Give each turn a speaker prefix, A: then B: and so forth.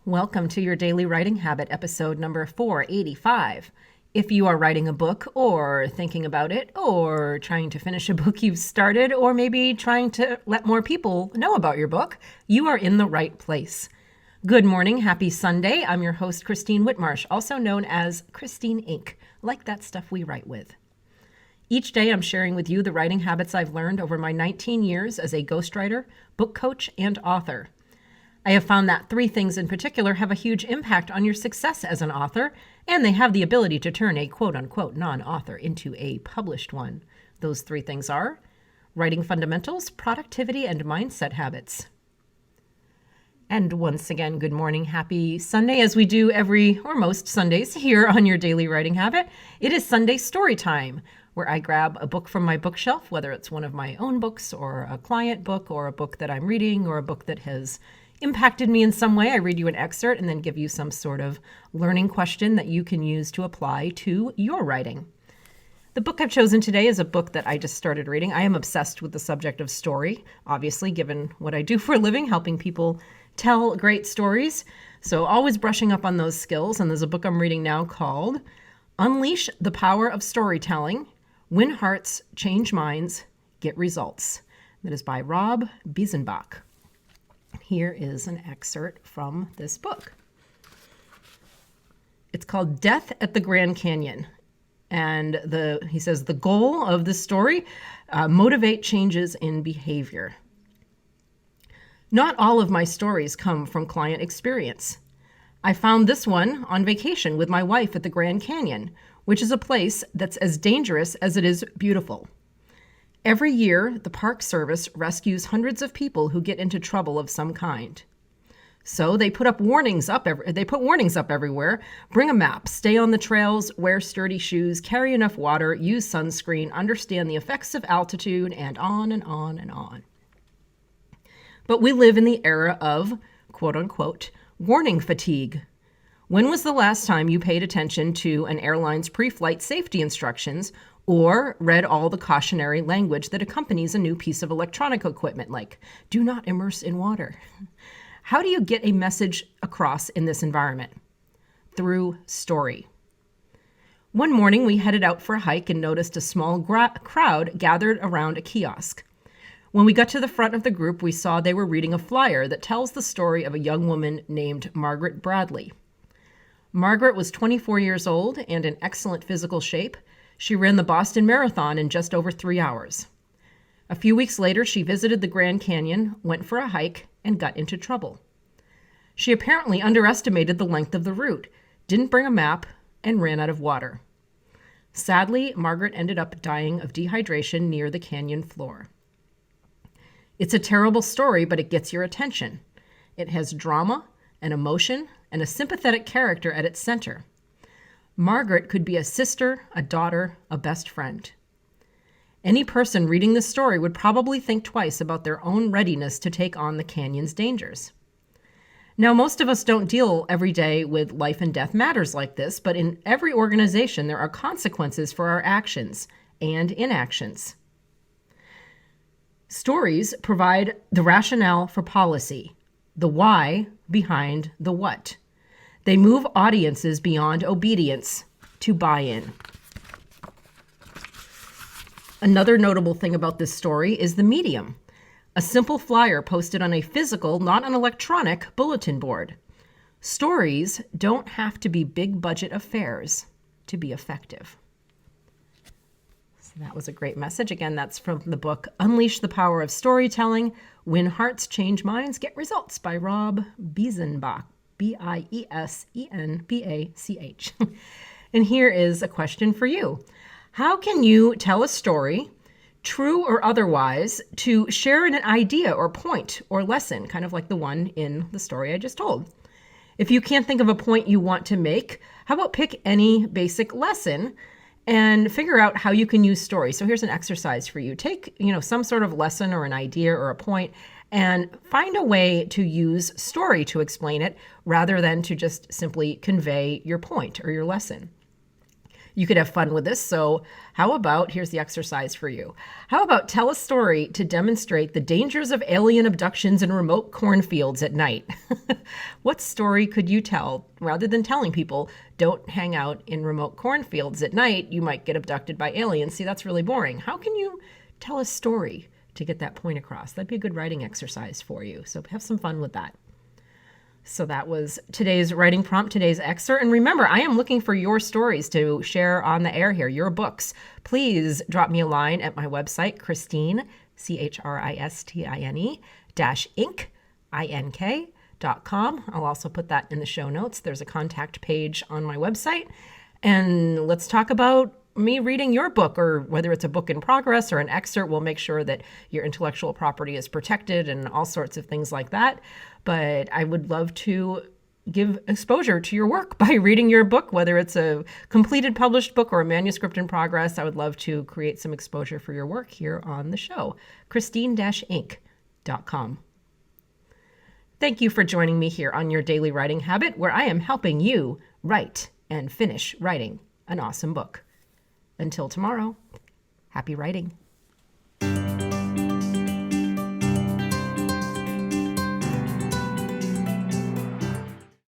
A: Welcome to your Daily Writing Habit, episode number 485. If you are writing a book or thinking about it or trying to finish a book you've started or maybe trying to let more people know about your book, you are in the right place. Good morning. Happy Sunday. I'm your host, Christine Whitmarsh, also known as Christine Inc., like that stuff we write with. Each day I'm sharing with you the writing habits I've learned over my 19 years as a ghostwriter, book coach, and author. I have found that three things in particular have a huge impact on your success as an author, and they have the ability to turn a quote-unquote non-author into a published one. Those three things are writing fundamentals, productivity, and mindset habits. And once again, good morning, happy Sunday, as we do every or most Sundays here on your Daily Writing Habit. It is Sunday story time, where I grab a book from my bookshelf, whether it's one of my own books or a client book or a book that I'm reading or a book that has impacted me in some way. I read you an excerpt and then give you some sort of learning question that you can use to apply to your writing. The book I've chosen today is a book that I just started reading. I am obsessed with the subject of story, obviously, given what I do for a living, helping people tell great stories. So always brushing up on those skills. And there's a book I'm reading now called Unleash the Power of Storytelling, Win Hearts, Change Minds, Get Results. That is by Rob Biesenbach. Here is an excerpt from this book. It's called Death at the Grand Canyon. And he says the goal of this story, motivate changes in behavior. Not all of my stories come from client experience. I found this one on vacation with my wife at the Grand Canyon, which is a place that's as dangerous as it is beautiful. Every year, the Park Service rescues hundreds of people who get into trouble of some kind. So they put warnings up everywhere. Bring a map, stay on the trails, wear sturdy shoes, carry enough water, use sunscreen, understand the effects of altitude, and on and on and on. But we live in the era of, quote unquote, warning fatigue. When was the last time you paid attention to an airline's pre-flight safety instructions or read all the cautionary language that accompanies a new piece of electronic equipment, like do not immerse in water? How do you get a message across in this environment? Through story. One morning, we headed out for a hike and noticed a small crowd gathered around a kiosk. When we got to the front of the group, we saw they were reading a flyer that tells the story of a young woman named Margaret Bradley. Margaret was 24 years old and in excellent physical shape. She ran the Boston Marathon in just over 3 hours. A few weeks later, she visited the Grand Canyon, went for a hike, and got into trouble. She apparently underestimated the length of the route, didn't bring a map, and ran out of water. Sadly, Margaret ended up dying of dehydration near the canyon floor. It's a terrible story, but it gets your attention. It has drama, an emotion, and a sympathetic character at its center. Margaret could be a sister, a daughter, a best friend. Any person reading this story would probably think twice about their own readiness to take on the canyon's dangers. Now, most of us don't deal every day with life and death matters like this, but in every organization, there are consequences for our actions and inactions. Stories provide the rationale for policy, the why behind the what. They move audiences beyond obedience to buy-in. Another notable thing about this story is the medium. A simple flyer posted on a physical, not an electronic, bulletin board. Stories don't have to be big budget affairs to be effective. So that was a great message. Again, that's from the book Unleash the Power of Storytelling, Win Hearts, Change Minds, Get Results by Rob Biesenbach. Biesenbach. And here is a question for you. How can you tell a story, true or otherwise, to share an idea or point or lesson, kind of like the one in the story I just told? If you can't think of a point you want to make, how about pick any basic lesson and figure out how you can use story. So here's an exercise for you. Take, some sort of lesson or an idea or a point and find a way to use story to explain it rather than to just simply convey your point or your lesson. You could have fun with this. So how about, here's the exercise for you. How about tell a story to demonstrate the dangers of alien abductions in remote cornfields at night? What story could you tell rather than telling people don't hang out in remote cornfields at night? You might get abducted by aliens. See, that's really boring. How can you tell a story to get that point across? That'd be a good writing exercise for you. So have some fun with that. So that was today's writing prompt, today's excerpt. And remember, I am looking for your stories to share on the air here, your books. Please drop me a line at my website, Christine, CHRISTINE -INK.com. I'll also put that in the show notes. There's a contact page on my website. And let's talk about me reading your book, or whether it's a book in progress or an excerpt. We'll make sure that your intellectual property is protected and all sorts of things like that. But I would love to give exposure to your work by reading your book, whether it's a completed published book or a manuscript in progress. I would love to create some exposure for your work here on the show. Christine-Inc.com. Thank you for joining me here on Your Daily Writing Habit, where I am helping you write and finish writing an awesome book. Until tomorrow, happy writing.